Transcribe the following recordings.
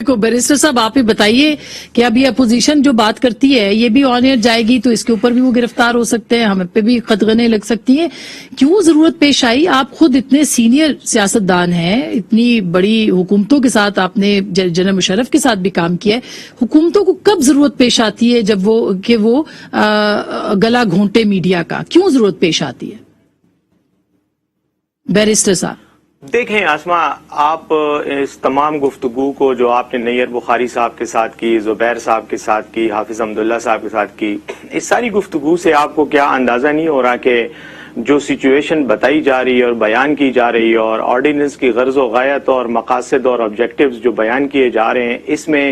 کو بیرسٹر صاحب آپ ہی بتائیے کہ اب یہ اپوزیشن جو بات کرتی ہے یہ بھی آن ایئر جائے گی تو اس کے اوپر بھی وہ گرفتار ہو سکتے ہیں, ہمیں پہ بھی قدغنیں لگ سکتی ہیں. کیوں ضرورت پیش آئی؟ آپ خود اتنے سینئر سیاستدان ہیں, اتنی بڑی حکومتوں کے ساتھ آپ نے جنرل مشرف کے ساتھ بھی کام کیا ہے, حکومتوں کو کب ضرورت پیش آتی ہے جب وہ گلا گھونٹے میڈیا کا؟ کیوں ضرورت پیش آتی ہے بیرسٹر صاحب؟ دیکھیں آسما, آپ اس تمام گفتگو کو جو آپ نے نیر بخاری صاحب کے ساتھ کی, زبیر صاحب کے ساتھ کی, حافظ حمداللہ صاحب کے ساتھ کی, اس ساری گفتگو سے آپ کو کیا اندازہ نہیں ہو رہا کہ جو سچویشن بتائی جا رہی ہے اور بیان کی جا رہی ہے اور آرڈیننس کی غرض و غایت اور مقاصد اور آبجیکٹیوز جو بیان کیے جا رہے ہیں, اس میں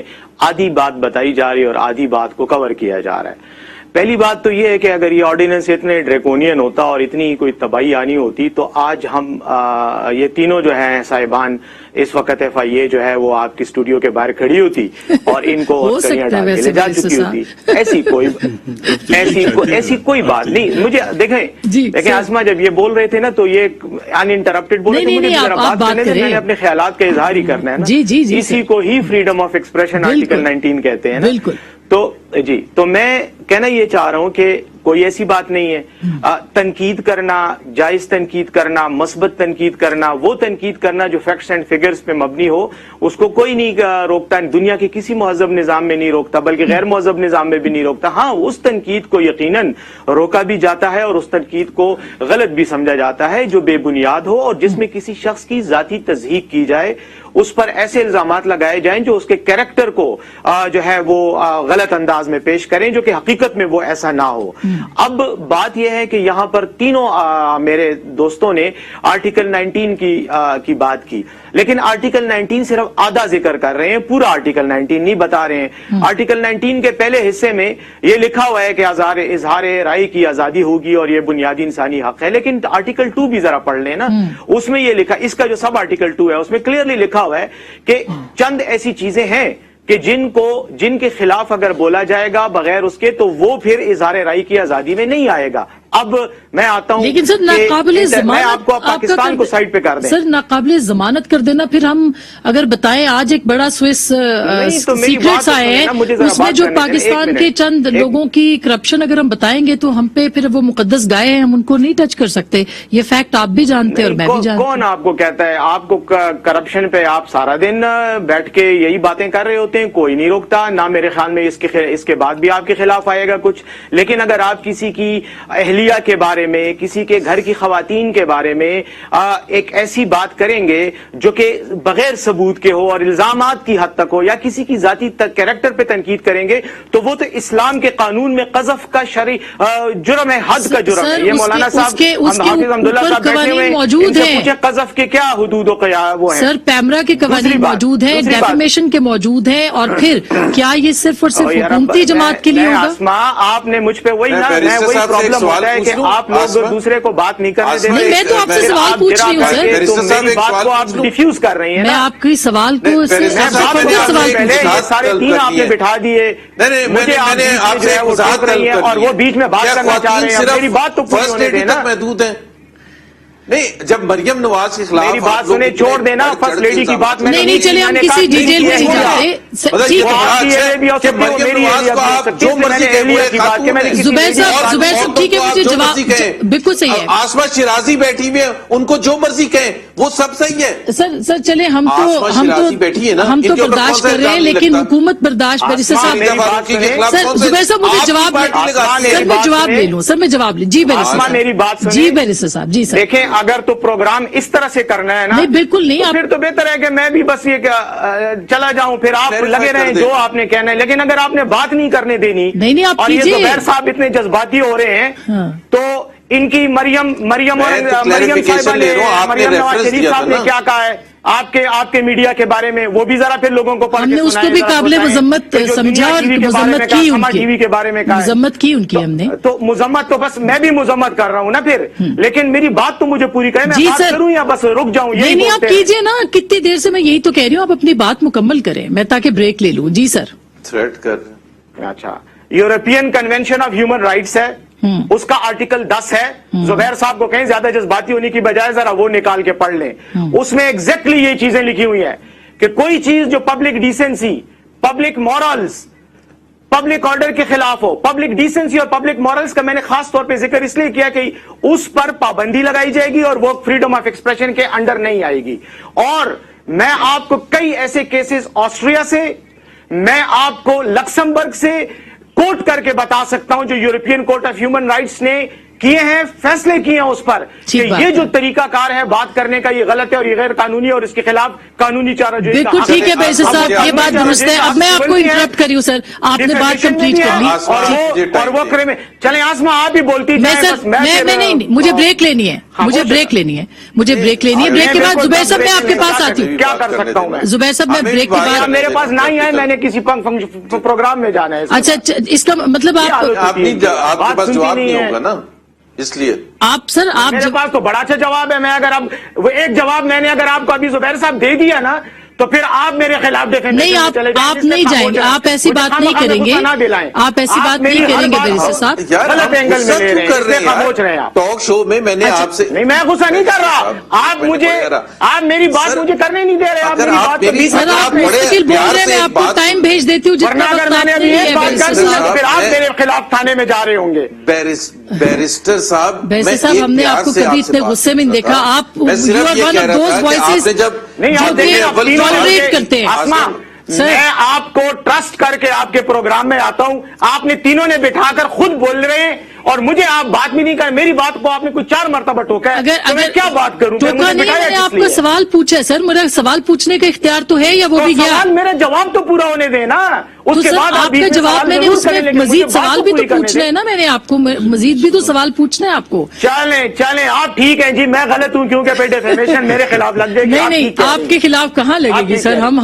آدھی بات بتائی جا رہی ہے اور آدھی بات کو کور کیا جا رہا ہے. پہلی بات تو یہ ہے کہ اگر یہ آرڈیننس اتنے ڈریکونین ہوتا اور اتنی کوئی تباہی آنی ہوتی تو آج ہم یہ تینوں جو ہیں صاحبان, اس وقت ایف آئی اے جو ہے وہ آپ کی اسٹوڈیو کے باہر کھڑی ہوتی اور ان کو ڈال کے لے جا چکی ہوتی. ایسی کوئی بات نہیں. مجھے دیکھیں آسما, جب یہ بول رہے تھے نا تو یہ ان انٹرپٹڈ بول رہے تھے, مجھے ذرا بات کرنے سے میں نے اپنے خیالات کا اظہار ہی کرنا ہے نا. اسی کو ہی فریڈم آف ایکسپریشن آرٹیکل 19 کہتے ہیں نا. تو میں کہنا یہ چاہ رہا ہوں کہ کوئی ایسی بات نہیں ہے. تنقید کرنا, جائز تنقید کرنا, مثبت تنقید کرنا, وہ تنقید کرنا جو فیکٹس اینڈ فگرز پہ مبنی ہو, اس کو کوئی نہیں روکتا. دنیا کے کسی مہذب نظام میں نہیں روکتا, بلکہ غیر مہذب نظام میں بھی نہیں روکتا. ہاں, اس تنقید کو یقیناً روکا بھی جاتا ہے اور اس تنقید کو غلط بھی سمجھا جاتا ہے جو بے بنیاد ہو اور جس میں کسی شخص کی ذاتی تضحیق کی جائے, اس پر ایسے الزامات لگائے جائیں جو اس کے کیریکٹر کو جو ہے وہ غلط انداز میں پیش کریں, جو کہ حقیقت میں وہ ایسا نہ ہو. اب بات یہ ہے کہ یہاں پر تینوں میرے دوستوں نے آرٹیکل 19 کی بات کی, لیکن آرٹیکل 19 صرف آدھا ذکر کر رہے ہیں, پورا آرٹیکل 19 نہیں بتا رہے ہیں. آرٹیکل 19 کے پہلے حصے میں یہ لکھا ہوا ہے کہ اظہار رائے کی آزادی ہوگی اور یہ بنیادی انسانی حق ہے, لیکن آرٹیکل 2 بھی ذرا پڑھ لیں نا. اس میں یہ لکھا, اس کا جو سب آرٹیکل 2 ہے اس میں کلیئرلی لکھا ہوا ہے کہ چند ایسی چیزیں ہیں کہ جن کے خلاف اگر بولا جائے گا بغیر اس کے تو وہ پھر اظہار رائے کی آزادی میں نہیں آئے گا. اب میں آتا ہوں, لیکن سر ناقابل ضمانت, میں آپ کو پاکستان کو سائڈ پہ کر دیں. سر ناقابل ضمانت کر دینا, پھر ہم اگر بتائیں آج ایک بڑا سوئس سیکریٹس آئے ہیں, اس میں جو پاکستان کے چند لوگوں کی کرپشن اگر ہم بتائیں گے تو ہم پہ پھر وہ مقدس گائے ہیں, ہم ان کو نہیں ٹچ کر سکتے. یہ فیکٹ آپ بھی جانتے ہیں اور میں بھی جانتا ہوں. کون آپ کو کہتا ہے؟ آپ کو کرپشن پہ آپ سارا دن بیٹھ کے یہی باتیں کر رہے ہوتے ہیں, کوئی نہیں روکتا. نہ میرے خیال میں اس کے بعد بھی آپ کے خلاف آئے گا کچھ. لیکن اگر آپ کسی کی کے بارے میں, کسی کے گھر کی خواتین کے بارے میں ایک ایسی بات کریں گے جو کہ بغیر ثبوت کے ہو اور الزامات کی حد تک ہو, یا کسی کی ذاتی کیریکٹر پہ تنقید کریں گے, تو وہ تو اسلام کے قانون میں قذف کا جرم ہے, حد کا جرم ہے. یہ مولانا صاحب حافظ حمداللہ صاحب بیٹھے ہوئے ہیں, مجھے قذف کے کیا حدود وہ ہیں. سر پیمرا کے قوانین موجود ہیں, ڈیفیمیشن کے موجود ہیں, اور پھر کیا یہ صرف اور صرف حکومتی جماعت کے لیے ہوگا؟ آپ نے مجھ پہ وہی پرابلم ہوتا ہے کہ آپ لوگ دوسرے کو بات نہیں کرنے دیں. میں تو آپ سے سوال پوچھ رہی ہوں سر, میری بات کو آپ ڈیفیوز کر رہی ہیں. میں آپ کے سوال کو سارے تین آپ نے بٹھا دیے, مجھے آپ سے وضاحت رہی ہیں اور وہ بیچ میں بات کرنا چاہ رہے ہیں. میری بات تو پوری ہونے دینا. محدود ہے نہیں, جب مریم نواز کے خلاف میری بات سنیں, چھوڑ دینا فرسٹ لیڈی کی بات. نہیں چلے ہم کسی ڈیٹیل میں نہیں جاتے. زبیر صاحب ٹھیک ہے, مجھے جواب بالکل صحیح ہے. آسما شیرازی بیٹھی ہوئی ہے, ان کو جو مرضی کہیں وہ سب صحیح ہے. سر چلے ہم تو برداشت کر رہے ہیں, لیکن حکومت برداشت پر. سر زبیر صاحب مجھے جواب لے لوں. سر میں جواب لیں. جی بیرسٹر صاحب. جی سر, دیکھیں اگر تو پروگرام اس طرح سے کرنا ہے نا, بالکل نہیں, پھر تو بہتر ہے کہ میں بھی بس یہ چلا جاؤں, پھر آپ لگے رہیں جو آپ نے کہنا ہے. لیکن اگر آپ نے بات نہیں کرنے دینی اور یہ زبیر صاحب اتنے جذباتی ہو رہے ہیں, تو ان کی مریم صاحبہ نے, مریم نواز شریف صاحب نے کیا کہا ہے آپ کے میڈیا کے بارے میں, وہ بھی ذرا پھر لوگوں کو پڑھ کے سنائیں. ہم نے اس کو بھی قابل مذمت سمجھا اور مذمت کی ان کی, ٹی وی کے بارے میں مذمت کی ان کی ہم نے. تو مذمت تو بس میں بھی مذمت کر رہا ہوں نا پھر, لیکن میری بات تو مجھے پوری کریں. میں بات کروں یا بس رک جاؤں؟ نہیں آپ کیجئے نا, کتنی دیر سے میں یہی تو کہہ رہی ہوں, آپ اپنی بات مکمل کریں, میں تاکہ بریک لے لوں. جی سر. تھریٹ کر. اچھا, European convention of human rights ہے, اس کا آرٹیکل 10 ہے. زبیر صاحب کو کہیں زیادہ جذباتی ہونے کی بجائے ذرا وہ نکال کے پڑھ لیں. اس میں ایگزیکٹلی یہ چیزیں لکھی ہوئی ہیں کہ کوئی چیز جو public decency, public morals, public order کے خلاف ہو، پبلک ڈیسنسی اور پبلک مورلز کا میں نے خاص طور پہ ذکر اس لیے کیا کہ اس پر پابندی لگائی جائے گی اور وہ فریڈم آف ایکسپریشن کے انڈر نہیں آئے گی. اور میں آپ کو کئی ایسے کیسز آسٹریا سے، میں آپ کو لکسمبرگ سے کوٹ کر کے بتا سکتا ہوں جو European court of human rights نے کیے ہیں، فیصلے کیے ہیں اس پر کہ یہ جو طریقہ کار ہے بات کرنے کا یہ غلط ہے اور یہ غیر قانونی ہے اور اس کے خلاف قانونی چارہ جوئی کا. بالکل ٹھیک ہے بیسر صاحب، یہ بات درست ہے. اب میں آپ کو انٹرپٹ کری ہوں سر، آپ نے بات کمپلیٹ کر لی اور وہ کرے میں چلیں آسما آپ ہی بولتی میں نہیں، مجھے بریک لینی ہے، مجھے بریک لینی ہے، مجھے بریک لینی ہے. بریک کے بعد زبیر صاحب میں آپ کے پاس آتی ہوں. کیا کر سکتا ہوں میں زبیر صاحب؟ میں بریک کے بعد میرے پاس نہیں ہے، میں نے کسی پروگرام میں جانا ہے. اچھا اس کا مطلب آپ کے پاس جواب نہیں ہوگا نا، اس لیے آپ سر آپ میرے پاس تو بڑا اچھا جواب ہے. میں اگر اب وہ ایک جواب میں نے اگر آپ کو ابھی زبیر صاحب دے دیا نا تو پھر آپ میرے خلاف نہیں، آپ نہیں جائیں گے، آپ ایسی بات نہیں کریں گے، آپ ایسی بات نہیں کریں گے بیسر صاحب. غلط اینگل میں لے رہے ہیں. ٹاک شو میں میں نے آپ سے نہیں، میں غصہ نہیں کر رہا. آپ میری بات مجھے کرنے نہیں دے رہے. آپ میری بات سر آپ مستقل بول رہے ہیں، میں آپ کو ٹائم بھیج دیتی ہوں ورنہ اگر میں نے ابھی ایک بات کر دی تو پھر آپ میرے خلاف تھانے میں جا رہے ہوں گے. بیرسٹر صاحب، بیسر صاحب ہم نے آپ کو کبھی اتنے غصے میں نہیں دیکھا. آپ نہیں کرتے ہیں. میں آپ کو ٹرسٹ کر کے آپ کے پروگرام میں آتا ہوں، آپ نے تینوں نے بٹھا کر خود بول رہے ہیں اور مجھے آپ بات بھی نہیں کریں. میری بات کو آپ نے کوئی 4 مرتبہ ٹوکا ہے تو میں کیا بات کروں؟ ٹوکا نہیں، میں نے آپ کو سوال پوچھا ہے سر، میرا سوال پوچھنے کا اختیار تو ہے یا وہ بھی گیا؟ میرا جواب تو پورا ہونے دیں نا. اس کے بعد آپ کا جواب میں نے اس میں مزید سوال بھی تو پوچھنا ہے نا، میں نے آپ کو مزید بھی تو سوال پوچھنا ہے آپ کو. چلیں آپ ٹھیک ہیں جی، میں غلط ہوں کیونکہ پہ ڈیفیمیشن میرے خلاف لگ جائے گی. نہیں، آپ کے خلاف کہاں لگے گی سر؟ ہم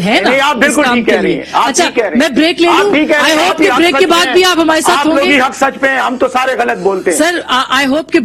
ہے نا. آپ بالکل ٹھیک کہہ رہی ہیں. اچھا میں بریک لے لوں. آئی ہوپ کہ بریک کے بعد بھی آپ ہمارے ساتھ ہوں گے. حق سچ پہ ہم تو سارے غلط بولتے ہیں سر. آئی ہوپ کہ